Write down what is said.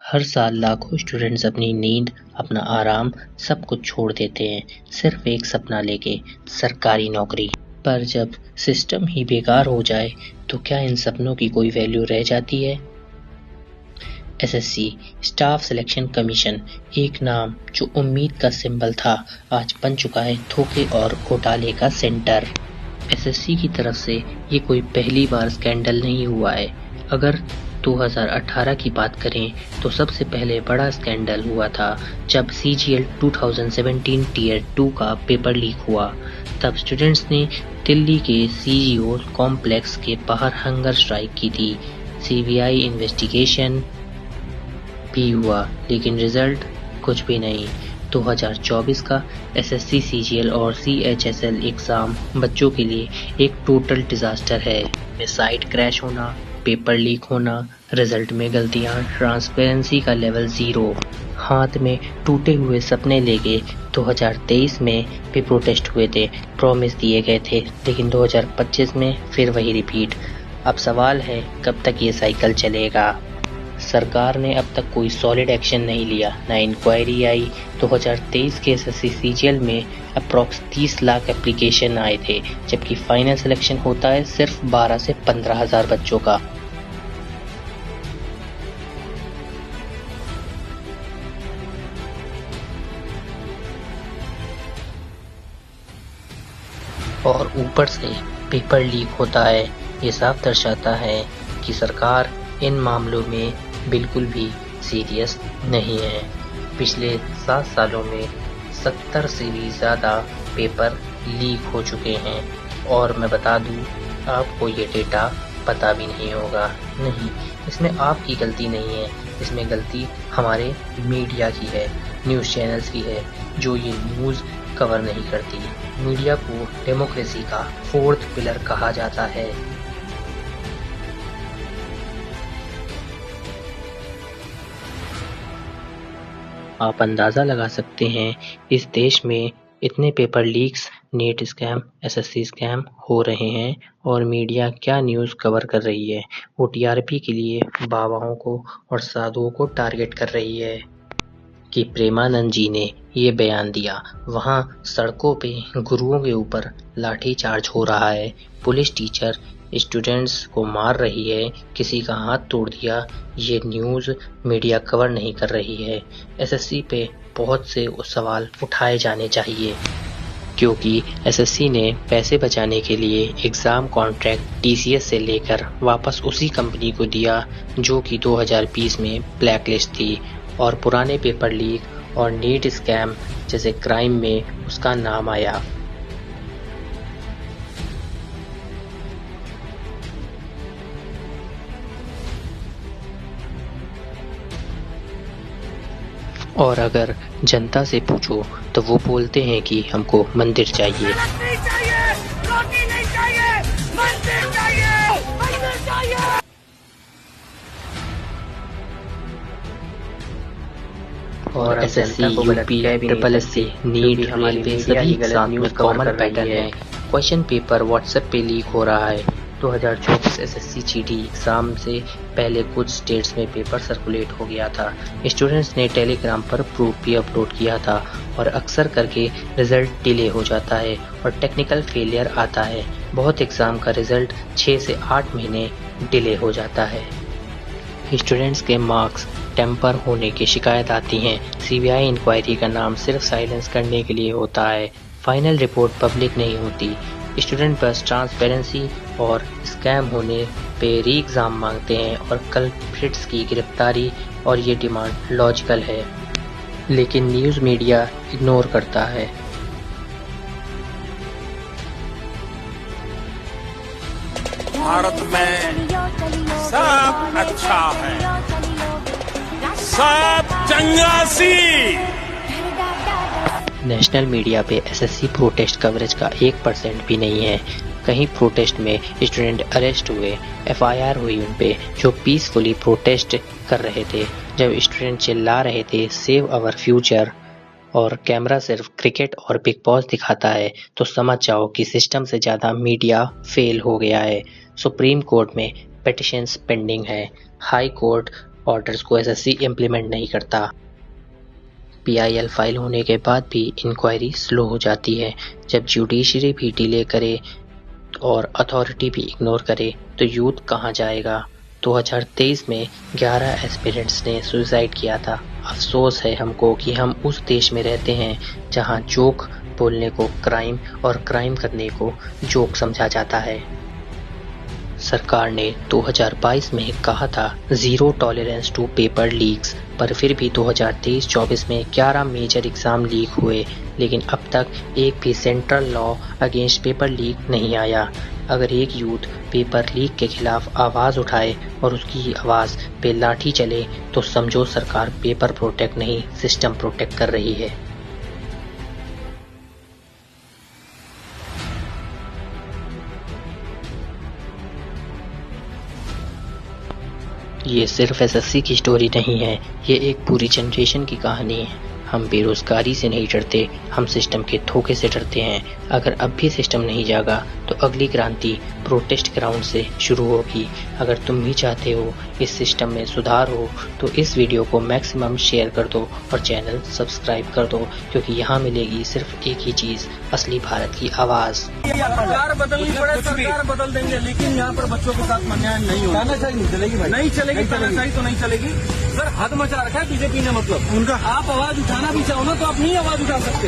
हर साल लाखों स्टूडेंट्स अपनी नींद, अपना आराम सब कुछ छोड़ देते हैं सिर्फ एक सपना लेके, सरकारी नौकरी। पर जब सिस्टम ही बेकार हो जाए तो क्या इन सपनों की कोई वैल्यू रह जाती है? एसएससी स्टाफ सिलेक्शन कमीशन, एक नाम जो उम्मीद का सिंबल था, आज बन चुका है धोखे और घोटाले का सेंटर। एसएससी की तरफ से ये कोई पहली बार स्कैंडल नहीं हुआ है। अगर 2018 की बात करें तो सबसे पहले बड़ा स्कैंडल हुआ था जब CGL 2017 टीयर 2 का पेपर लीक हुआ। तब स्टूडेंट्स ने दिल्ली के CGO कॉम्प्लेक्स के बाहर हंगर स्ट्राइक की थी। CBI इन्वेस्टिगेशन भी हुआ लेकिन रिजल्ट कुछ भी नहीं। 2024 का एसएससी CGL और CHSL एग्जाम बच्चों के लिए एक टोटल डिजास्टर है। साइट क्रैश होना, पेपर लीक होना, रिजल्ट में गलतियां, ट्रांसपेरेंसी का लेवल 0। हाथ में टूटे हुए सपने लेके 2023 में भी प्रोटेस्ट हुए थे, प्रॉमिस दिए गए थे, लेकिन 2025 में फिर वही रिपीट। अब सवाल है कब तक ये साइकिल चलेगा? सरकार ने अब तक कोई सॉलिड एक्शन नहीं लिया, ना इंक्वायरी आई। 2023 के एसएससी CGL में अप्रॉक्स 30 लाख एप्लीकेशन आए थे, जबकि फाइनल सिलेक्शन होता है सिर्फ 12 से 15 हजार बच्चों का। और ऊपर से पेपर लीक होता है। ये साफ दर्शाता है कि सरकार इन मामलों में बिल्कुल भी सीरियस नहीं है। पिछले 7 सालों में 70 से भी ज़्यादा पेपर लीक हो चुके हैं और मैं बता दूं, आपको ये डेटा पता भी नहीं होगा। नहीं, इसमें आपकी गलती नहीं है, इसमें गलती हमारे मीडिया की है, न्यूज़ चैनल्स की है, जो ये न्यूज़ कवर नहीं करती। मीडिया को डेमोक्रेसी का 4th पिलर कहा जाता है। आप अंदाज़ा लगा सकते हैं इस देश में इतने paper leaks, NEET scam, SSC scam हो रहे हैं और मीडिया क्या न्यूज़ कवर कर रही है। वो टीआरपी के लिए बाबाओं को और साधुओं को टारगेट कर रही है कि प्रेमानंद जी ने ये बयान दिया। वहाँ सड़कों पे गुरुओं के ऊपर लाठीचार्ज हो रहा है, पुलिस टीचर स्टूडेंट्स को मार रही है, किसी का हाथ तोड़ दिया। ये न्यूज़ मीडिया कवर नहीं कर रही है। एसएससी पे बहुत से सवाल उठाए जाने चाहिए, क्योंकि एसएससी ने पैसे बचाने के लिए एग्ज़ाम कॉन्ट्रैक्ट TCS से लेकर वापस उसी कंपनी को दिया जो कि 2020 में ब्लैकलिस्ट थी, और पुराने पेपर लीक और नीट स्कैम जैसे क्राइम में उसका नाम आया। और अगर जनता से पूछो तो वो बोलते हैं कि हमको मंदिर चाहिए। और SSC, UP, SSC, NEET, railway सभी एग्जाम में कॉमन पैटर्न है। क्वेश्चन पेपर व्हाट्सएप पे लीक हो रहा है। 2024 एसएससी GD एग्जाम से पहले कुछ स्टेट्स में पेपर सर्कुलेट हो गया था। स्टूडेंट्स ने टेलीग्राम पर प्रूफ भी अपलोड किया था और अक्सर करके रिजल्ट डिले हो जाता है और टेक्निकल फेलियर आता है। बहुत एग्जाम का रिजल्ट 6 से 8 महीने डिले हो जाता है। स्टूडेंट्स के मार्क्स टेम्पर होने की शिकायत आती हैं। CBI इंक्वायरी का नाम सिर्फ साइलेंस करने के लिए होता है। फाइनल रिपोर्ट पब्लिक नहीं होती। स्टूडेंट बस ट्रांसपेरेंसी और स्कैम होने पे री एग्ज़ाम मांगते हैं और कल्प्रिट्स की गिरफ्तारी, और ये डिमांड लॉजिकल है, लेकिन न्यूज़ मीडिया इग्नोर करता है। भारत में सब अच्छा है, सब चंगासी। नेशनल मीडिया पे एसएससी प्रोटेस्ट कवरेज का 1% भी नहीं है। कहीं प्रोटेस्ट में स्टूडेंट अरेस्ट हुए, FIR हुई उन पे जो पीसफुली प्रोटेस्ट कर रहे थे। जब स्टूडेंट चिल्ला रहे थे सेव अवर फ्यूचर और कैमरा सिर्फ क्रिकेट और बिग बॉस दिखाता है, तो समझ जाओ कि सिस्टम से ज़्यादा मीडिया फेल हो गया है। सुप्रीम कोर्ट में पिटिशंस पेंडिंग है, हाई कोर्ट ऑर्डर्स को एसएससी इम्प्लीमेंट नहीं करता। पीआईएल फाइल होने के बाद भी इंक्वायरी स्लो हो जाती है। जब जुडिशरी भी डिले करे और अथॉरिटी भी इग्नोर करे तो यूथ कहाँ जाएगा। 2023 में 11 एस्पिरेंट्स ने सुसाइड किया था। अफसोस है हमको कि हम उस देश में रहते हैं जहां जोक बोलने को क्राइम और क्राइम करने को जोक समझा जाता है। सरकार ने 2022 में कहा था zero tolerance to paper leaks, पर फिर भी 2023-24 में 11 मेजर एग्जाम लीक हुए, लेकिन अब तक एक भी central law against paper leak नहीं आया। अगर एक यूथ पेपर लीक के खिलाफ आवाज उठाए और उसकी आवाज पे लाठी चले तो समझो सरकार पेपर प्रोटेक्ट नहीं सिस्टम प्रोटेक्ट कर रही है। ये सिर्फ एसएससी की स्टोरी नहीं है, ये एक पूरी जनरेशन की कहानी है। हम बेरोजगारी से नहीं डरते, हम सिस्टम के धोखे से डरते हैं। अगर अब भी सिस्टम नहीं जागा तो अगली क्रांति प्रोटेस्ट ग्राउंड से शुरू होगी। अगर तुम भी चाहते हो इस सिस्टम में सुधार हो तो इस वीडियो को मैक्सिमम शेयर कर दो और चैनल सब्सक्राइब कर दो, क्योंकि यहाँ मिलेगी सिर्फ एक ही चीज, असली भारत की आवाज। सरकार बदलनी पड़े, सरकार बदल देंगे, लेकिन यहाँ पर बच्चों के साथ अन्याय नहीं होगा। नहीं चलेगी भाई, नहीं चलेगी, तानाशाही तो नहीं चलेगी। सर हद मचा रखा है बीजेपी ने, मतलब उनका आप आवाज उठाना भी चाहो ना तो आप नहीं आवाज उठा सकते।